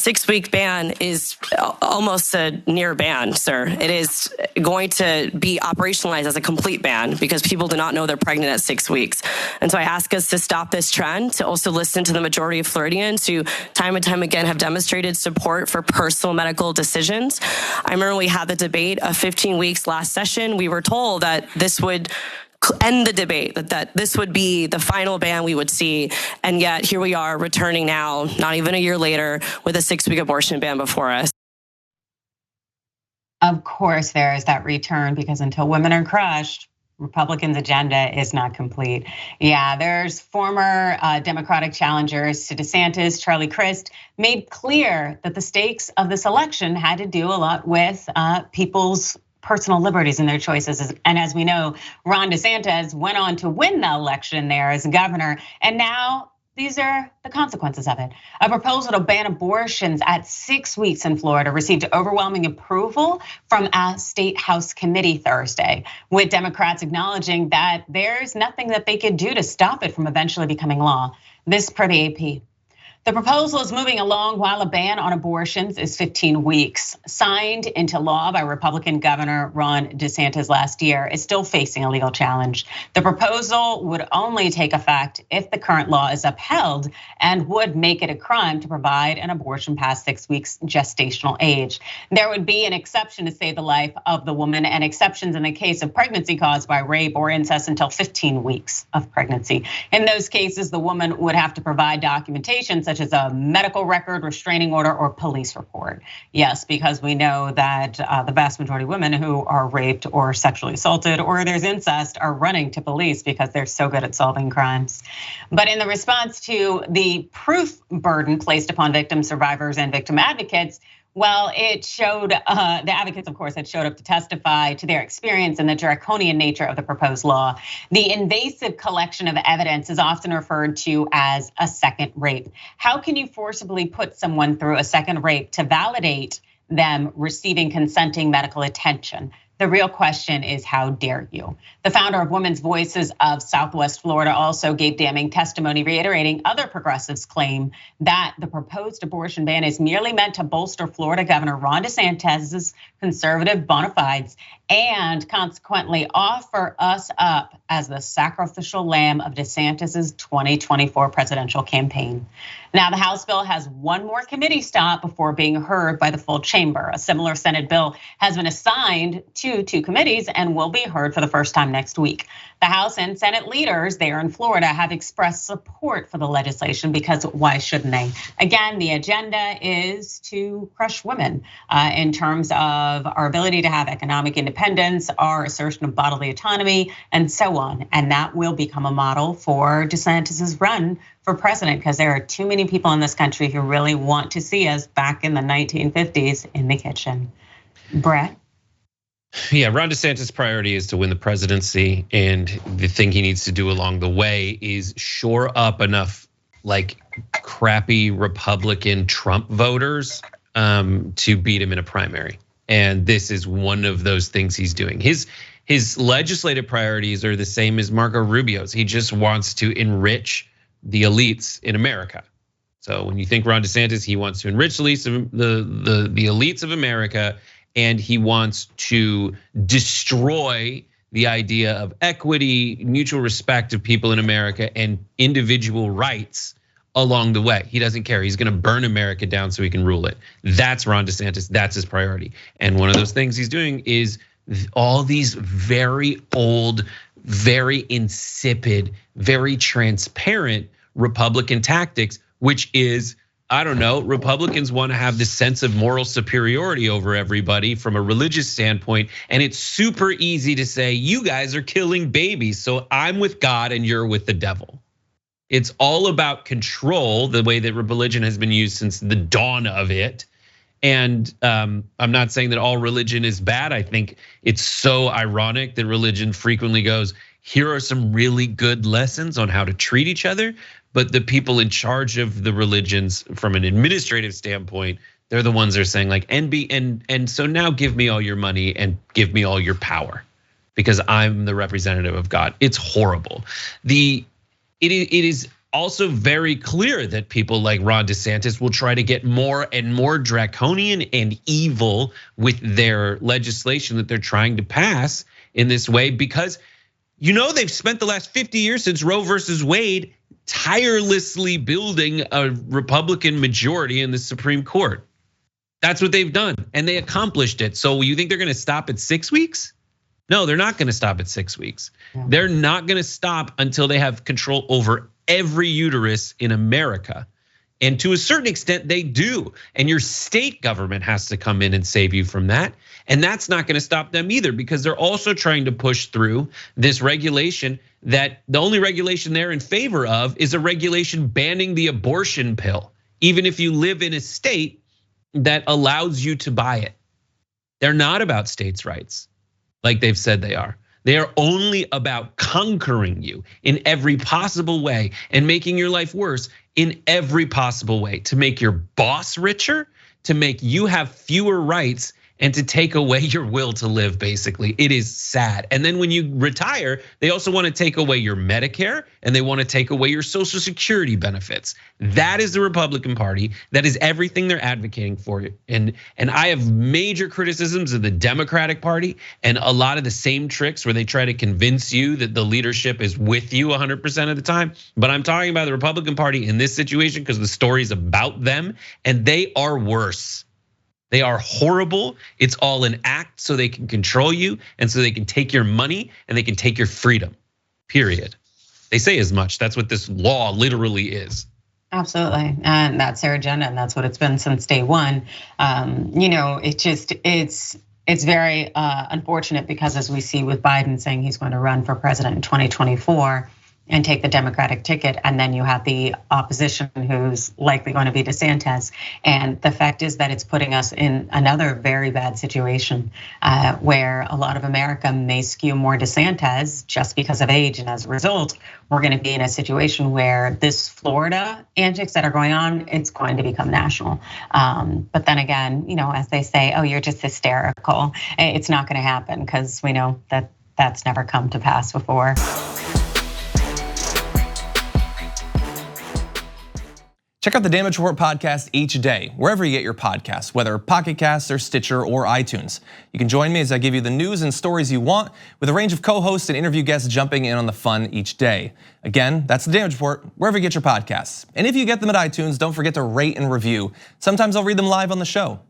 6-week ban is almost a near ban, sir. It is going to be operationalized as a complete ban because people do not know they're pregnant at 6 weeks. And so I ask us to stop this trend, to also listen to the majority of Floridians who time and time again have demonstrated support for personal medical decisions. I remember we had the debate of 15 weeks last session. We were told that this would end the debate, that this would be the final ban we would see. And yet here we are returning now, not even a year later, with a 6-week abortion ban before us. Of course, there is that return because until women are crushed, Republicans' agenda is not complete. Yeah, there's former Democratic challengers to DeSantis, Charlie Crist, made clear that the stakes of this election had to do a lot with people's personal liberties and their choices. And as we know, Ron DeSantis went on to win the election there as governor. And now these are the consequences of it. A proposal to ban abortions at 6 weeks in Florida received overwhelming approval from a state House committee Thursday, with Democrats acknowledging that there's nothing that they could do to stop it from eventually becoming law. This per the AP. The proposal is moving along while a ban on abortions is 15 weeks. Signed into law by Republican Governor Ron DeSantis last year, is still facing a legal challenge. The proposal would only take effect if the current law is upheld and would make it a crime to provide an abortion past 6 weeks gestational age. There would be an exception to save the life of the woman and exceptions in the case of pregnancy caused by rape or incest until 15 weeks of pregnancy. In those cases, the woman would have to provide documentation such as a medical record, restraining order, or police report. Yes, because we know that the vast majority of women who are raped or sexually assaulted or there's incest are running to police because they're so good at solving crimes. But in the response to the proof burden placed upon victims, survivors, and victim advocates, well, it showed, the advocates, of course, had showed up to testify to their experience and the draconian nature of the proposed law. The invasive collection of evidence is often referred to as a second rape. How can you forcibly put someone through a second rape to validate them receiving consenting medical attention? The real question is, how dare you? The founder of Women's Voices of Southwest Florida also gave damning testimony, reiterating other progressives' claim that the proposed abortion ban is merely meant to bolster Florida Governor Ron DeSantis' conservative bona fides and consequently offer us up as the sacrificial lamb of DeSantis' 2024 presidential campaign. Now, the House bill has one more committee stop before being heard by the full chamber. A similar Senate bill has been assigned to two committees and will be heard for the first time next week. The House and Senate leaders there in Florida have expressed support for the legislation because why shouldn't they? Again, the agenda is to crush women in terms of our ability to have economic independence, our assertion of bodily autonomy, and so on. And that will become a model for DeSantis's run for president because there are too many people in this country who really want to see us back in the 1950s in the kitchen. Brett? Yeah, Ron DeSantis' priority is to win the presidency, and the thing he needs to do along the way is shore up enough like crappy Republican Trump voters to beat him in a primary. And this is one of those things he's doing. His legislative priorities are the same as Marco Rubio's. He just wants to enrich the elites in America. So when you think Ron DeSantis, he wants to enrich the elites of America, and he wants to destroy the idea of equity, mutual respect of people in America, and individual rights along the way. He doesn't care. He's gonna burn America down so he can rule it. That's Ron DeSantis, that's his priority. And one of those things he's doing is all these very old, very insipid, very transparent Republican tactics, which is, I don't know, Republicans want to have this sense of moral superiority over everybody from a religious standpoint. And it's super easy to say, you guys are killing babies, so I'm with God and you're with the devil. It's all about control, the way that religion has been used since the dawn of it. And I'm not saying that all religion is bad. I think it's so ironic that religion frequently goes, here are some really good lessons on how to treat each other. But the people in charge of the religions from an administrative standpoint, they're the ones that are saying like, and so now give me all your money and give me all your power because I'm the representative of God. It's horrible. It is also very clear that people like Ron DeSantis will try to get more and more draconian and evil with their legislation that they're trying to pass in this way, because they've spent the last 50 years since Roe versus Wade tirelessly building a Republican majority in the Supreme Court. That's what they've done, and they accomplished it. So you think they're gonna stop at 6 weeks? No, they're not gonna stop at 6 weeks. Yeah. They're not gonna stop until they have control over every uterus in America. And to a certain extent, they do. And your state government has to come in and save you from that. And that's not gonna stop them either, because they're also trying to push through this regulation that the only regulation they're in favor of is a regulation banning the abortion pill, even if you live in a state that allows you to buy it. They're not about states' rights like they've said they are. They are only about conquering you in every possible way and making your life worse in every possible way, to make your boss richer, to make you have fewer rights, and to take away your will to live, basically. It is sad. And then when you retire, they also want to take away your Medicare, and they want to take away your Social Security benefits. That is the Republican Party. That is everything they're advocating for. And I have major criticisms of the Democratic Party and a lot of the same tricks where they try to convince you that the leadership is with you 100% of the time. But I'm talking about the Republican Party in this situation because the story's about them, and they are worse. They are horrible. It's all an act so they can control you and so they can take your money and they can take your freedom, period. They say as much. That's what this law literally is. Absolutely, and that's their agenda, and that's what it's been since day one. It's very unfortunate, because as we see with Biden saying he's going to run for president in 2024, and take the Democratic ticket, and then you have the opposition who's likely going to be DeSantis. And the fact is that it's putting us in another very bad situation where a lot of America may skew more DeSantis just because of age. And as a result, we're gonna be in a situation where this Florida antics that are going on, it's going to become national. But then again, as they say, oh, you're just hysterical. It's not gonna happen, because we know that that's never come to pass before. Check out the Damage Report podcast each day, wherever you get your podcasts, whether Pocket Casts or Stitcher or iTunes. You can join me as I give you the news and stories you want, with a range of co-hosts and interview guests jumping in on the fun each day. Again, that's the Damage Report, wherever you get your podcasts. And if you get them at iTunes, don't forget to rate and review. Sometimes I'll read them live on the show.